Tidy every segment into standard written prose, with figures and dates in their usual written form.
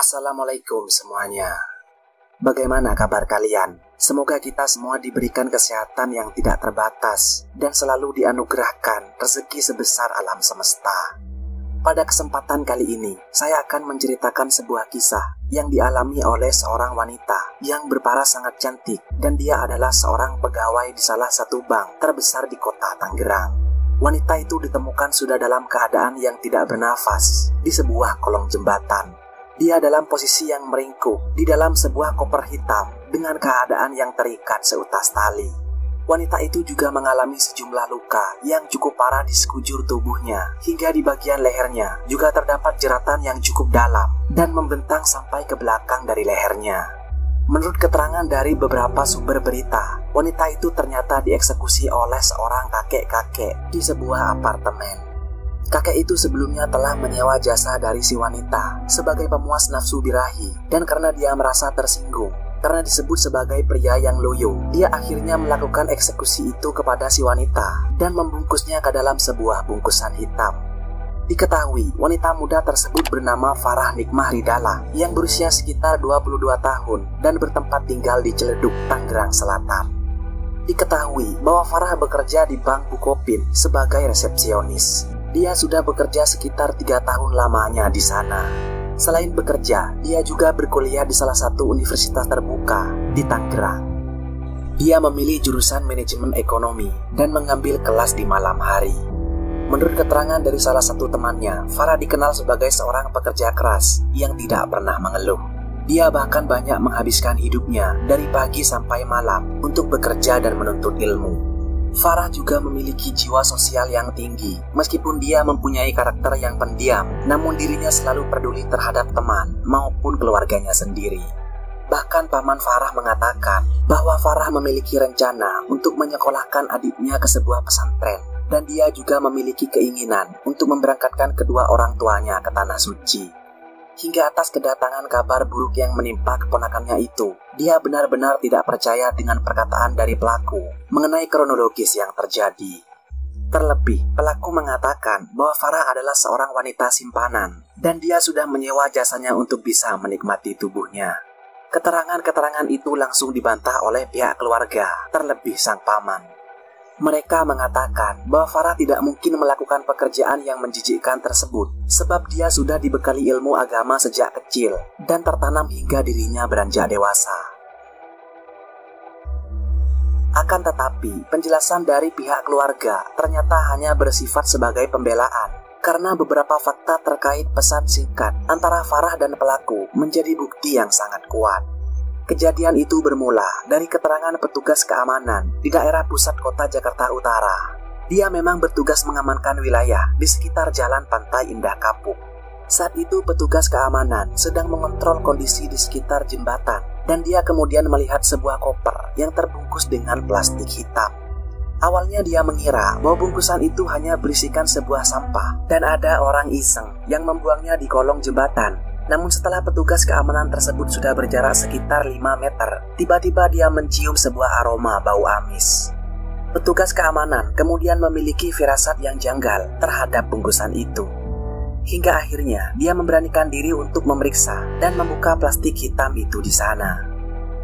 Assalamualaikum semuanya. Bagaimana kabar kalian? Semoga kita semua diberikan kesehatan yang tidak terbatas dan selalu dianugerahkan rezeki sebesar alam semesta. Pada kesempatan kali ini, saya akan menceritakan sebuah kisah yang dialami oleh seorang wanita yang berparas sangat cantik, dan dia adalah seorang pegawai di salah satu bank terbesar di kota Tangerang. Wanita itu ditemukan sudah dalam keadaan yang tidak bernafas di sebuah kolong jembatan. Dia dalam posisi yang meringkuk di dalam sebuah koper hitam dengan keadaan yang terikat seutas tali. Wanita itu juga mengalami sejumlah luka yang cukup parah di sekujur tubuhnya, hingga di bagian lehernya juga terdapat jeratan yang cukup dalam dan membentang sampai ke belakang dari lehernya. Menurut keterangan dari beberapa sumber berita, wanita itu ternyata dieksekusi oleh seorang kakek-kakek di sebuah apartemen. Kakek itu sebelumnya telah menyewa jasa dari si wanita sebagai pemuas nafsu birahi, dan karena dia merasa tersinggung karena disebut sebagai pria yang loyo, dia akhirnya melakukan eksekusi itu kepada si wanita dan membungkusnya ke dalam sebuah bungkusan hitam. Diketahui wanita muda tersebut bernama Farah Nikmah Ridala yang berusia sekitar 22 tahun dan bertempat tinggal di Ciledug, Tangerang Selatan. Diketahui bahwa Farah bekerja di Bank Bukopin sebagai resepsionis. Dia sudah bekerja sekitar 3 tahun lamanya di sana. Selain bekerja, dia juga berkuliah di salah satu universitas terbuka di Tangerang. Dia memilih jurusan manajemen ekonomi dan mengambil kelas di malam hari. Menurut keterangan dari salah satu temannya, Farah dikenal sebagai seorang pekerja keras yang tidak pernah mengeluh. Dia bahkan banyak menghabiskan hidupnya dari pagi sampai malam untuk bekerja dan menuntut ilmu. Farah juga memiliki jiwa sosial yang tinggi. Meskipun dia mempunyai karakter yang pendiam, namun dirinya selalu peduli terhadap teman maupun keluarganya sendiri. Bahkan paman Farah mengatakan bahwa Farah memiliki rencana untuk menyekolahkan adiknya ke sebuah pesantren, dan dia juga memiliki keinginan untuk memberangkatkan kedua orang tuanya ke Tanah Suci. Hingga atas kedatangan kabar buruk yang menimpa keponakannya itu, dia benar-benar tidak percaya dengan perkataan dari pelaku mengenai kronologis yang terjadi. Terlebih, pelaku mengatakan bahwa Farah adalah seorang wanita simpanan dan dia sudah menyewa jasanya untuk bisa menikmati tubuhnya. Keterangan-keterangan itu langsung dibantah oleh pihak keluarga, terlebih sang paman. Mereka mengatakan bahwa Farah tidak mungkin melakukan pekerjaan yang menjijikkan tersebut sebab dia sudah dibekali ilmu agama sejak kecil dan tertanam hingga dirinya beranjak dewasa. Akan tetapi, penjelasan dari pihak keluarga ternyata hanya bersifat sebagai pembelaan karena beberapa fakta terkait pesan singkat antara Farah dan pelaku menjadi bukti yang sangat kuat. Kejadian itu bermula dari keterangan petugas keamanan di daerah pusat kota Jakarta Utara. Dia memang bertugas mengamankan wilayah di sekitar jalan Pantai Indah Kapuk. Saat itu petugas keamanan sedang mengontrol kondisi di sekitar jembatan, dan dia kemudian melihat sebuah koper yang terbungkus dengan plastik hitam. Awalnya dia mengira bahwa bungkusan itu hanya berisikan sebuah sampah dan ada orang iseng yang membuangnya di kolong jembatan. Namun setelah petugas keamanan tersebut sudah berjarak sekitar 5 meter, tiba-tiba dia mencium sebuah aroma bau amis. Petugas keamanan kemudian memiliki firasat yang janggal terhadap bungkusan itu. Hingga akhirnya dia memberanikan diri untuk memeriksa dan membuka plastik hitam itu di sana.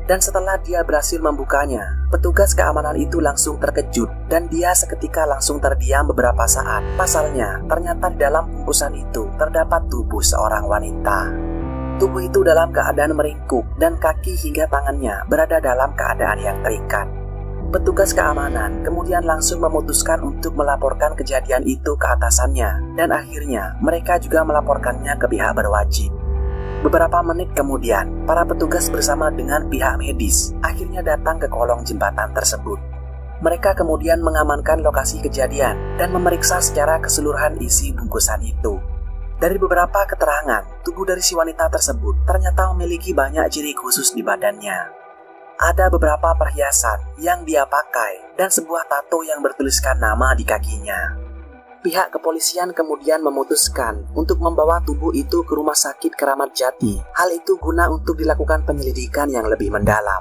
Dan setelah dia berhasil membukanya, petugas keamanan itu langsung terkejut dan dia seketika langsung terdiam beberapa saat. Pasalnya, ternyata di dalam bungkusan itu terdapat tubuh seorang wanita. Tubuh itu dalam keadaan meringkuk dan kaki hingga tangannya berada dalam keadaan yang terikat. Petugas keamanan kemudian langsung memutuskan untuk melaporkan kejadian itu ke atasannya, dan akhirnya mereka juga melaporkannya ke pihak berwajib. Beberapa menit kemudian, para petugas bersama dengan pihak medis akhirnya datang ke kolong jembatan tersebut. Mereka kemudian mengamankan lokasi kejadian dan memeriksa secara keseluruhan isi bungkusan itu. Dari beberapa keterangan, tubuh dari si wanita tersebut ternyata memiliki banyak ciri khusus di badannya. Ada beberapa perhiasan yang dia pakai dan sebuah tato yang bertuliskan nama di kakinya. Pihak kepolisian kemudian memutuskan untuk membawa tubuh itu ke Rumah Sakit Keramat Jati. Hal itu guna untuk dilakukan penyelidikan yang lebih mendalam.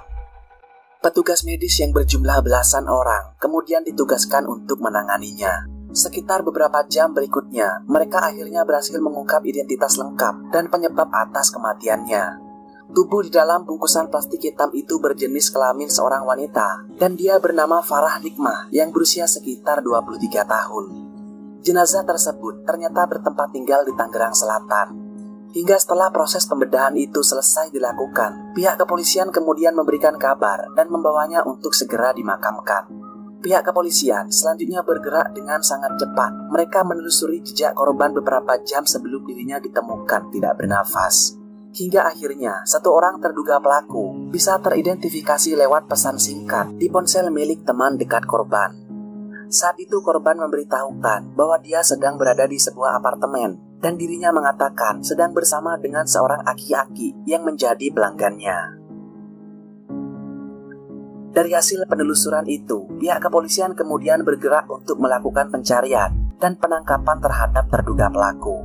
Petugas medis yang berjumlah belasan orang kemudian ditugaskan untuk menanganinya. Sekitar beberapa jam berikutnya, mereka akhirnya berhasil mengungkap identitas lengkap dan penyebab atas kematiannya. Tubuh di dalam bungkusan plastik hitam itu berjenis kelamin seorang wanita, dan dia bernama Farah Nikmah yang berusia sekitar 23 tahun. Jenazah tersebut ternyata bertempat tinggal di Tangerang Selatan. Hingga setelah proses pembedahan itu selesai dilakukan, pihak kepolisian kemudian memberikan kabar dan membawanya untuk segera dimakamkan. Pihak kepolisian selanjutnya bergerak dengan sangat cepat. Mereka menelusuri jejak korban beberapa jam sebelum dirinya ditemukan tidak bernafas. Hingga akhirnya, satu orang terduga pelaku bisa teridentifikasi lewat pesan singkat di ponsel milik teman dekat korban. Saat itu korban memberitahukan bahwa dia sedang berada di sebuah apartemen dan dirinya mengatakan sedang bersama dengan seorang aki-aki yang menjadi pelanggannya. Dari hasil penelusuran itu, pihak kepolisian kemudian bergerak untuk melakukan pencarian dan penangkapan terhadap terduga pelaku.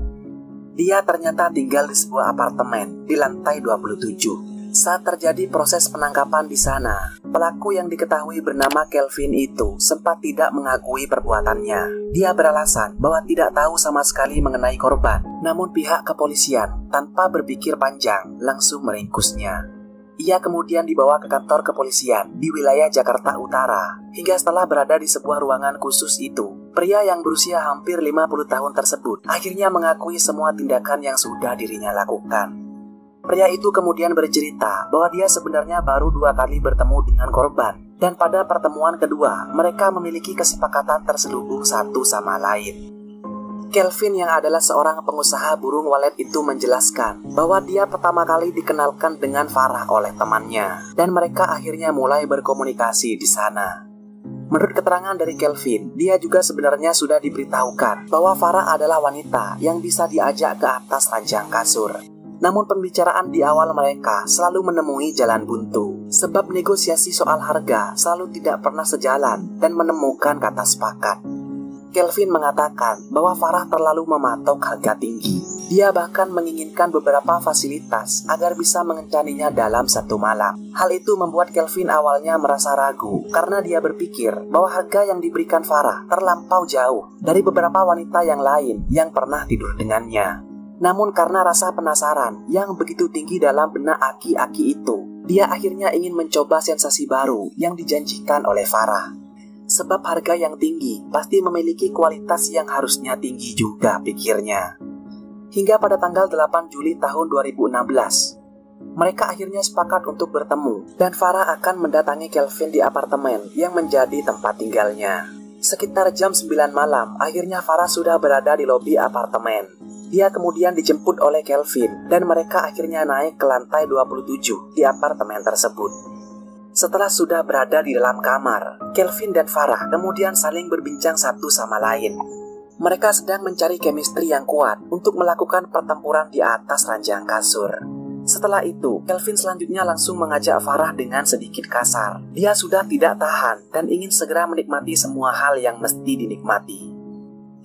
Dia ternyata tinggal di sebuah apartemen di lantai 27. Saat terjadi proses penangkapan di sana, pelaku yang diketahui bernama Kelvin itu sempat tidak mengakui perbuatannya. Dia beralasan bahwa tidak tahu sama sekali mengenai korban, namun pihak kepolisian tanpa berpikir panjang langsung meringkusnya. Ia kemudian dibawa ke kantor kepolisian di wilayah Jakarta Utara. Hingga setelah berada di sebuah ruangan khusus itu, pria yang berusia hampir 50 tahun tersebut akhirnya mengakui semua tindakan yang sudah dirinya lakukan. Pria itu kemudian bercerita bahwa dia sebenarnya baru 2 kali bertemu dengan korban, dan pada pertemuan kedua mereka memiliki kesepakatan terselubung satu sama lain. Kelvin yang adalah seorang pengusaha burung walet itu menjelaskan bahwa dia pertama kali dikenalkan dengan Farah oleh temannya, dan mereka akhirnya mulai berkomunikasi di sana. Menurut keterangan dari Kelvin, dia juga sebenarnya sudah diberitahukan bahwa Farah adalah wanita yang bisa diajak ke atas ranjang kasur. Namun pembicaraan di awal mereka selalu menemui jalan buntu, sebab negosiasi soal harga selalu tidak pernah sejalan dan menemukan kata sepakat. Kelvin mengatakan bahwa Farah terlalu mematok harga tinggi. Dia bahkan menginginkan beberapa fasilitas agar bisa mengencaninya dalam satu malam. Hal itu membuat Kelvin awalnya merasa ragu karena dia berpikir bahwa harga yang diberikan Farah terlampau jauh dari beberapa wanita yang lain yang pernah tidur dengannya. Namun karena rasa penasaran yang begitu tinggi dalam benak aki-aki itu, dia akhirnya ingin mencoba sensasi baru yang dijanjikan oleh Farah. Sebab harga yang tinggi pasti memiliki kualitas yang harusnya tinggi juga, pikirnya. Hingga pada tanggal 8 Juli tahun 2016, mereka akhirnya sepakat untuk bertemu, dan Farah akan mendatangi Kelvin di apartemen yang menjadi tempat tinggalnya. Sekitar jam 9 malam, akhirnya Farah sudah berada di lobi apartemen. Dia kemudian dijemput oleh Kelvin, dan mereka akhirnya naik ke lantai 27 di apartemen tersebut. Setelah sudah berada di dalam kamar, Kelvin dan Farah kemudian saling berbincang satu sama lain. Mereka sedang mencari chemistry yang kuat untuk melakukan pertempuran di atas ranjang kasur. Setelah itu, Kelvin selanjutnya langsung mengajak Farah dengan sedikit kasar. Dia sudah tidak tahan dan ingin segera menikmati semua hal yang mesti dinikmati.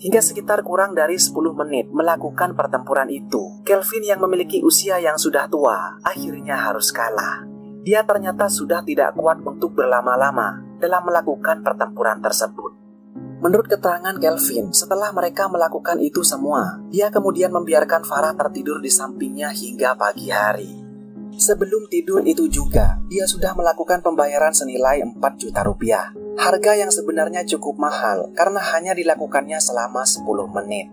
Hingga sekitar kurang dari 10 menit melakukan pertempuran itu, Kelvin yang memiliki usia yang sudah tua akhirnya harus kalah. Dia ternyata sudah tidak kuat untuk berlama-lama dalam melakukan pertempuran tersebut. Menurut keterangan Kelvin, setelah mereka melakukan itu semua, dia kemudian membiarkan Farah tertidur di sampingnya hingga pagi hari. Sebelum tidur itu juga, dia sudah melakukan pembayaran senilai 4 juta rupiah. Harga yang sebenarnya cukup mahal karena hanya dilakukannya selama 10 menit.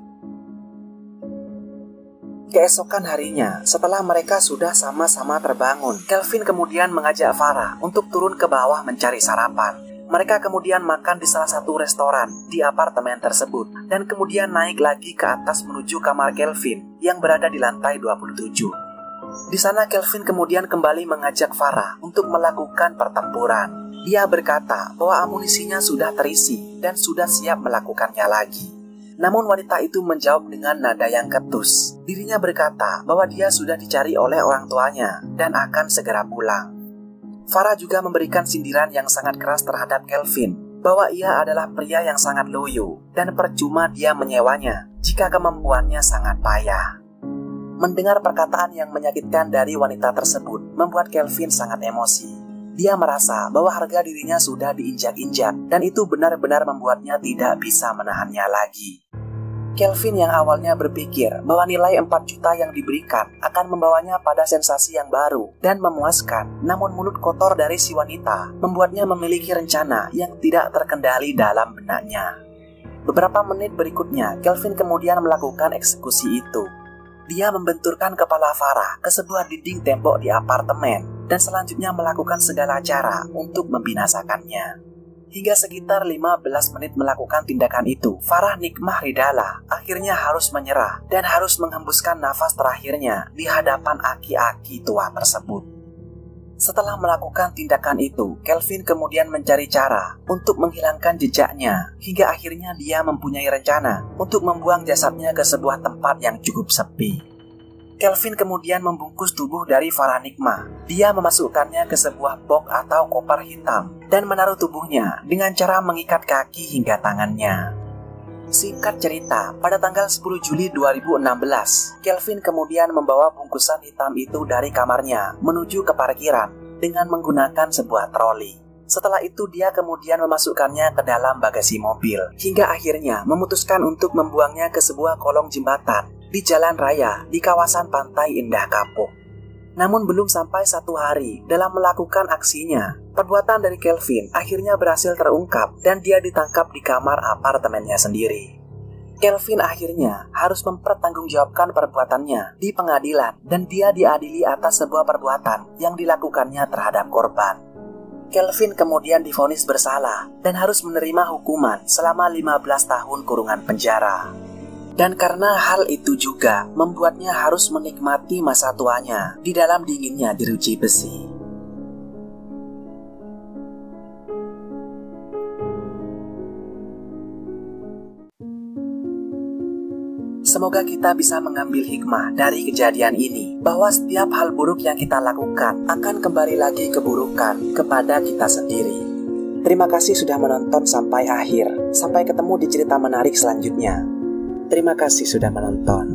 Keesokan harinya, setelah mereka sudah sama-sama terbangun, Kelvin kemudian mengajak Farah untuk turun ke bawah mencari sarapan. Mereka kemudian makan di salah satu restoran di apartemen tersebut, dan kemudian naik lagi ke atas menuju kamar Kelvin yang berada di lantai 27. Di sana Kelvin kemudian kembali mengajak Farah untuk melakukan pertempuran. Dia berkata bahwa amunisinya sudah terisi dan sudah siap melakukannya lagi. Namun wanita itu menjawab dengan nada yang ketus. Dirinya berkata bahwa dia sudah dicari oleh orang tuanya dan akan segera pulang. Farah juga memberikan sindiran yang sangat keras terhadap Kelvin bahwa ia adalah pria yang sangat loyo dan percuma dia menyewanya jika kemampuannya sangat payah. Mendengar perkataan yang menyakitkan dari wanita tersebut membuat Kelvin sangat emosi. Dia merasa bahwa harga dirinya sudah diinjak-injak dan itu benar-benar membuatnya tidak bisa menahannya lagi. Kelvin yang awalnya berpikir bahwa nilai 4 juta yang diberikan akan membawanya pada sensasi yang baru dan memuaskan, namun mulut kotor dari si wanita membuatnya memiliki rencana yang tidak terkendali dalam benaknya. Beberapa menit berikutnya, Kelvin kemudian melakukan eksekusi itu. Dia membenturkan kepala Farah ke sebuah dinding tembok di apartemen dan selanjutnya melakukan segala cara untuk membinasakannya. Hingga sekitar 15 menit melakukan tindakan itu, Farah Nikmah Ridala akhirnya harus menyerah dan harus menghembuskan nafas terakhirnya di hadapan aki-aki tua tersebut. Setelah melakukan tindakan itu, Kelvin kemudian mencari cara untuk menghilangkan jejaknya, hingga akhirnya dia mempunyai rencana untuk membuang jasadnya ke sebuah tempat yang cukup sepi. Kelvin kemudian membungkus tubuh dari Farah Nikmah. Dia memasukkannya ke sebuah box atau koper hitam dan menaruh tubuhnya dengan cara mengikat kaki hingga tangannya. Singkat cerita, pada tanggal 10 Juli 2016, Kelvin kemudian membawa bungkusan hitam itu dari kamarnya menuju ke parkiran dengan menggunakan sebuah troli. Setelah itu dia kemudian memasukkannya ke dalam bagasi mobil, hingga akhirnya memutuskan untuk membuangnya ke sebuah kolong jembatan di jalan raya di kawasan Pantai Indah Kapuk. Namun belum sampai 1 hari dalam melakukan aksinya, perbuatan dari Kelvin akhirnya berhasil terungkap dan dia ditangkap di kamar apartemennya sendiri. Kelvin akhirnya harus mempertanggungjawabkan perbuatannya di pengadilan dan dia diadili atas sebuah perbuatan yang dilakukannya terhadap korban. Kelvin kemudian divonis bersalah dan harus menerima hukuman selama 15 tahun kurungan penjara. Dan karena hal itu juga membuatnya harus menikmati masa tuanya di dalam dinginnya jeruji besi. Semoga kita bisa mengambil hikmah dari kejadian ini, bahwa setiap hal buruk yang kita lakukan akan kembali lagi keburukan kepada kita sendiri. Terima kasih sudah menonton sampai akhir. Sampai ketemu di cerita menarik selanjutnya. Terima kasih sudah menonton.